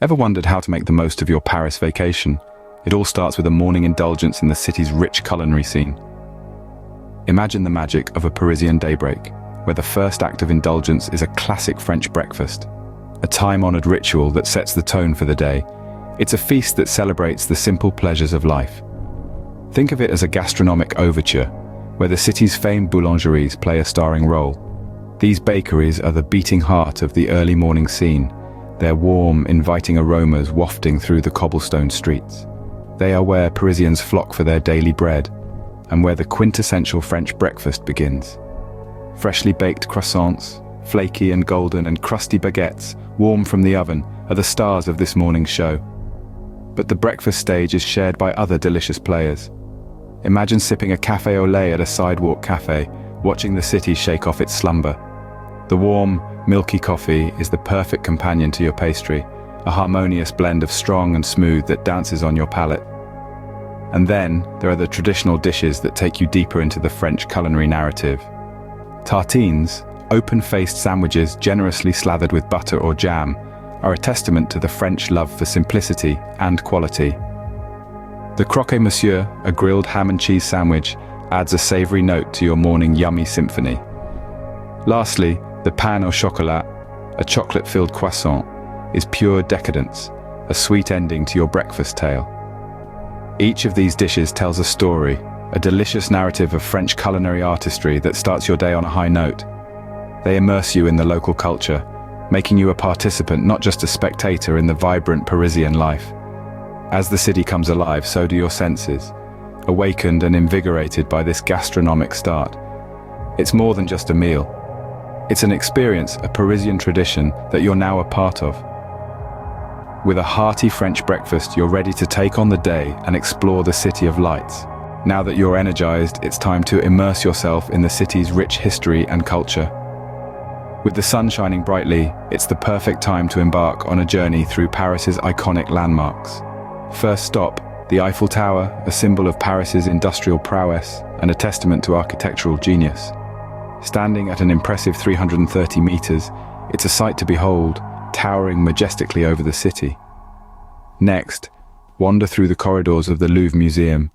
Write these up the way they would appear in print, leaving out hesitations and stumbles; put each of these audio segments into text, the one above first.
Ever wondered how to make the most of your Paris vacation? It all starts with a morning indulgence in the city's rich culinary scene. Imagine the magic of a Parisian daybreak, where the first act of indulgence is a classic French breakfast, a time-honored ritual that sets the tone for the day. It's a feast that celebrates the simple pleasures of life. Think of it as a gastronomic overture, where the city's famed boulangeries play a starring role. These bakeries are the beating heart of the early morning scene, their warm, inviting aromas wafting through the cobblestone streets. They are where Parisians flock for their daily bread, and where the quintessential French breakfast begins. Freshly baked croissants, flaky and golden and crusty baguettes, warm from the oven, are the stars of this morning's show. But the breakfast stage is shared by other delicious players. Imagine sipping a café au lait at a sidewalk cafe, watching the city shake off its slumber. The warm, milky coffee is the perfect companion to your pastry, a harmonious blend of strong and smooth that dances on your palate. And then, there are the traditional dishes that take you deeper into the French culinary narrative. Tartines, open-faced sandwiches generously slathered with butter or jam, are a testament to the French love for simplicity and quality. The croque monsieur, a grilled ham and cheese sandwich, adds a savory note to your morning yummy symphony. Lastly, the pain au chocolat, a chocolate-filled croissant, is pure decadence, a sweet ending to your breakfast tale. Each of these dishes tells a story, a delicious narrative of French culinary artistry that starts your day on a high note. They immerse you in the local culture, making you a participant, not just a spectator, in the vibrant Parisian life. As the city comes alive, so do your senses, awakened and invigorated by this gastronomic start. It's more than just a meal. It's an experience, a Parisian tradition that you're now a part of. With a hearty French breakfast, you're ready to take on the day and explore the city of lights. Now that you're energized, it's time to immerse yourself in the city's rich history and culture. With the sun shining brightly, it's the perfect time to embark on a journey through Paris's iconic landmarks. First stop, the Eiffel Tower, a symbol of Paris's industrial prowess and a testament to architectural genius. Standing at an impressive 330 meters, it's a sight to behold, towering majestically over the city. Next, wander through the corridors of the Louvre Museum,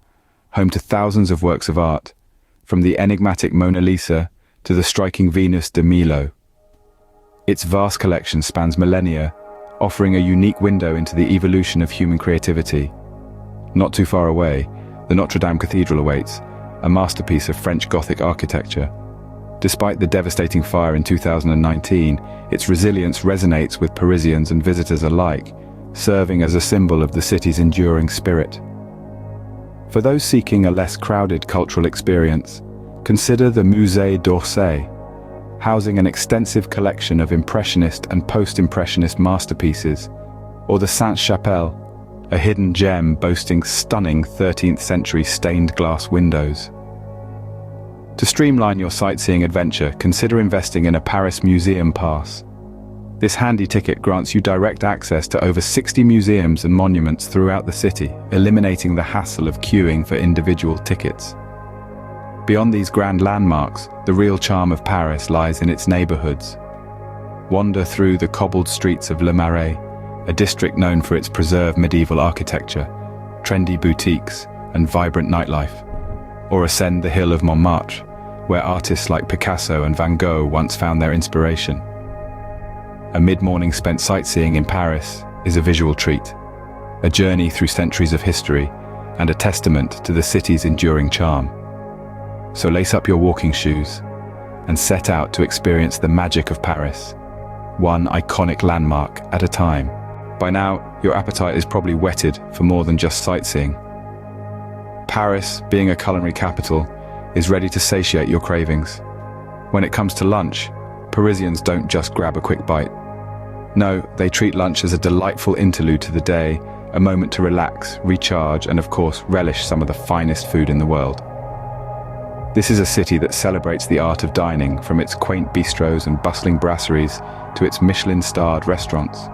home to thousands of works of art, from the enigmatic Mona Lisa to the striking Venus de Milo. Its vast collection spans millennia, offering a unique window into the evolution of human creativity. Not too far away, the Notre Dame Cathedral awaits, a masterpiece of French Gothic architecture. Despite the devastating fire in 2019, its resilience resonates with Parisians and visitors alike, serving as a symbol of the city's enduring spirit. For those seeking a less crowded cultural experience, consider the Musée d'Orsay, housing an extensive collection of Impressionist and post-Impressionist masterpieces, or the Sainte-Chapelle, a hidden gem boasting stunning 13th century stained glass windows. To streamline your sightseeing adventure, consider investing in a Paris Museum Pass. This handy ticket grants you direct access to over 60 museums and monuments throughout the city, eliminating the hassle of queuing for individual tickets. Beyond these grand landmarks, the real charm of Paris lies in its neighborhoods. Wander through the cobbled streets of Le Marais, a district known for its preserved medieval architecture, trendy boutiques, and vibrant nightlife. Or ascend the hill of Montmartre, where artists like Picasso and Van Gogh once found their inspiration. A mid-morning spent sightseeing in Paris is a visual treat, a journey through centuries of history, and a testament to the city's enduring charm. So lace up your walking shoes and set out to experience the magic of Paris, one iconic landmark at a time. By now, your appetite is probably whetted for more than just sightseeing. Paris, being a culinary capital, is ready to satiate your cravings. When it comes to lunch, Parisians don't just grab a quick bite. No, they treat lunch as a delightful interlude to the day, a moment to relax, recharge, and of course, relish some of the finest food in the world. This is a city that celebrates the art of dining, from its quaint bistros and bustling brasseries to its Michelin-starred restaurants.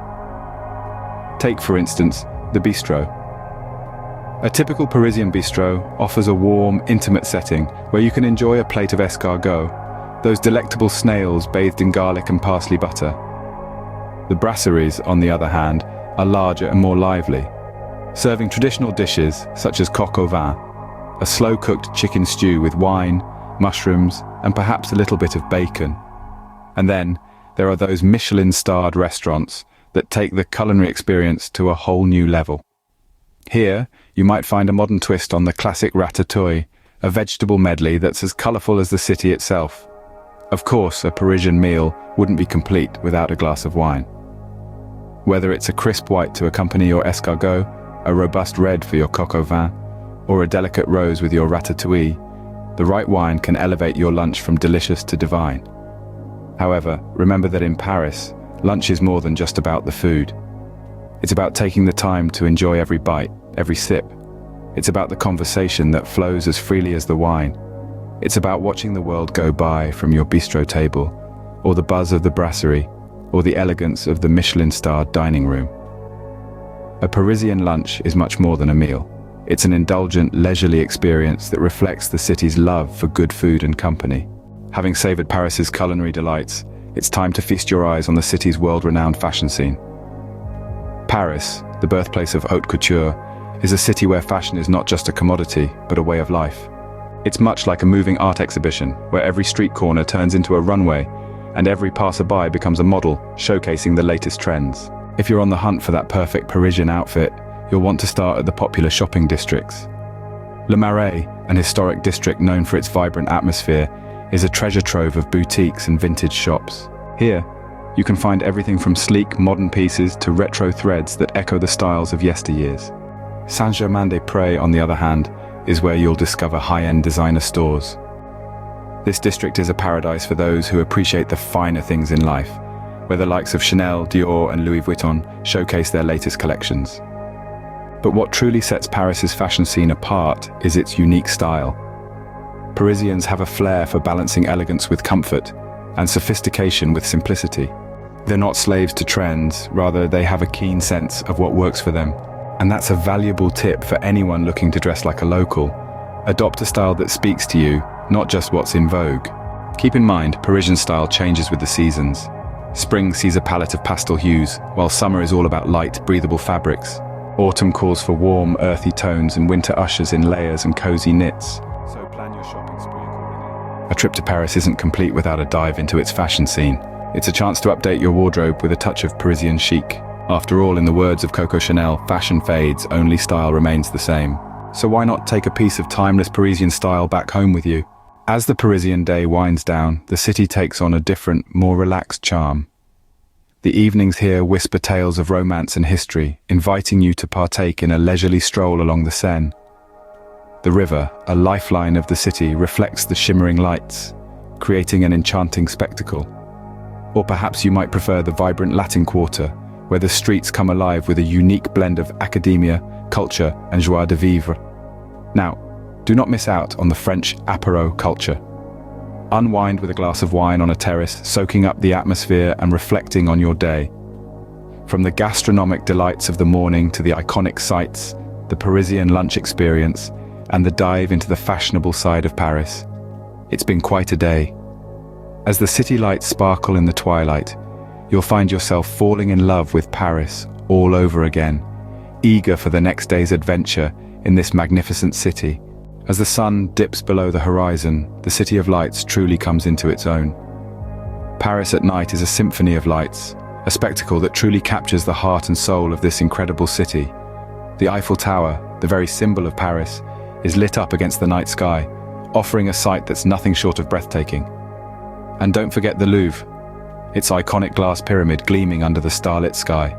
Take, for instance, the bistro. A typical Parisian bistro offers a warm, intimate setting where you can enjoy a plate of escargot, those delectable snails bathed in garlic and parsley butter. The brasseries, on the other hand, are larger and more lively, serving traditional dishes such as coq au vin, a slow-cooked chicken stew with wine, mushrooms, and perhaps a little bit of bacon. And then there are those Michelin-starred restaurants that take the culinary experience to a whole new level. Here, you might find a modern twist on the classic ratatouille, a vegetable medley that's as colourful as the city itself. Of course, a Parisian meal wouldn't be complete without a glass of wine. Whether it's a crisp white to accompany your escargot, a robust red for your coq au vin, or a delicate rose with your ratatouille, the right wine can elevate your lunch from delicious to divine. However, remember that in Paris, lunch is more than just about the food. It's about taking the time to enjoy every bite, every sip. It's about the conversation that flows as freely as the wine. It's about watching the world go by from your bistro table, or the buzz of the brasserie, or the elegance of the Michelin-starred dining room. A Parisian lunch is much more than a meal. It's an indulgent, leisurely experience that reflects the city's love for good food and company. Having savoured Paris's culinary delights, it's time to feast your eyes on the city's world-renowned fashion scene. Paris, the birthplace of haute couture, is a city where fashion is not just a commodity, but a way of life. It's much like a moving art exhibition, where every street corner turns into a runway, and every passerby becomes a model, showcasing the latest trends. If you're on the hunt for that perfect Parisian outfit, you'll want to start at the popular shopping districts. Le Marais, an historic district known for its vibrant atmosphere, is a treasure trove of boutiques and vintage shops. Here, you can find everything from sleek, modern pieces to retro threads that echo the styles of yesteryears. Saint-Germain-des-Prés, on the other hand, is where you'll discover high-end designer stores. This district is a paradise for those who appreciate the finer things in life, where the likes of Chanel, Dior, and Louis Vuitton showcase their latest collections. But what truly sets Paris's fashion scene apart is its unique style. Parisians have a flair for balancing elegance with comfort and sophistication with simplicity. They're not slaves to trends, rather they have a keen sense of what works for them. And that's a valuable tip for anyone looking to dress like a local. Adopt a style that speaks to you, not just what's in vogue. Keep in mind, Parisian style changes with the seasons. Spring sees a palette of pastel hues, while summer is all about light, breathable fabrics. Autumn calls for warm, earthy tones, and winter ushers in layers and cozy knits. So plan your shopping spree accordingly. A trip to Paris isn't complete without a dive into its fashion scene. It's a chance to update your wardrobe with a touch of Parisian chic. After all, in the words of Coco Chanel, fashion fades, only style remains the same. So why not take a piece of timeless Parisian style back home with you? As the Parisian day winds down, the city takes on a different, more relaxed charm. The evenings here whisper tales of romance and history, inviting you to partake in a leisurely stroll along the Seine. The river, a lifeline of the city, reflects the shimmering lights, creating an enchanting spectacle. Or perhaps you might prefer the vibrant Latin Quarter, where the streets come alive with a unique blend of academia, culture, and joie de vivre. Now, do not miss out on the French apéro culture. Unwind with a glass of wine on a terrace, soaking up the atmosphere and reflecting on your day. From the gastronomic delights of the morning to the iconic sights, the Parisian lunch experience, and the dive into the fashionable side of Paris. It's been quite a day. As the city lights sparkle in the twilight, you'll find yourself falling in love with Paris all over again, eager for the next day's adventure in this magnificent city. As the sun dips below the horizon, the City of Lights truly comes into its own. Paris at night is a symphony of lights, a spectacle that truly captures the heart and soul of this incredible city. The Eiffel Tower, the very symbol of Paris, is lit up against the night sky, offering a sight that's nothing short of breathtaking. And don't forget the Louvre, its iconic glass pyramid gleaming under the starlit sky.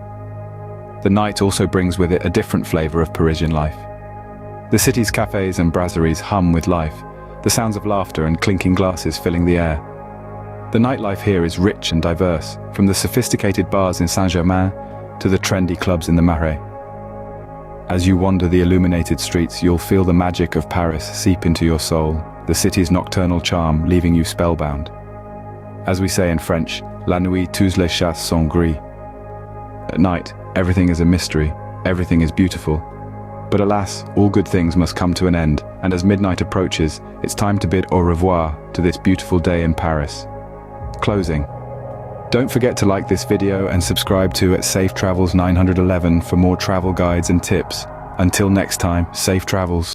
The night also brings with it a different flavor of Parisian life. The city's cafes and brasseries hum with life, the sounds of laughter and clinking glasses filling the air. The nightlife here is rich and diverse, from the sophisticated bars in Saint-Germain to the trendy clubs in the Marais. As you wander the illuminated streets, you'll feel the magic of Paris seep into your soul, the city's nocturnal charm leaving you spellbound. As we say in French, la nuit tous les chats sont gris. At night, everything is a mystery, everything is beautiful. But alas, all good things must come to an end, and as midnight approaches, it's time to bid au revoir to this beautiful day in Paris. Closing. Don't forget to like this video and subscribe to Safe Travels 911 for more travel guides and tips. Until next time, safe travels.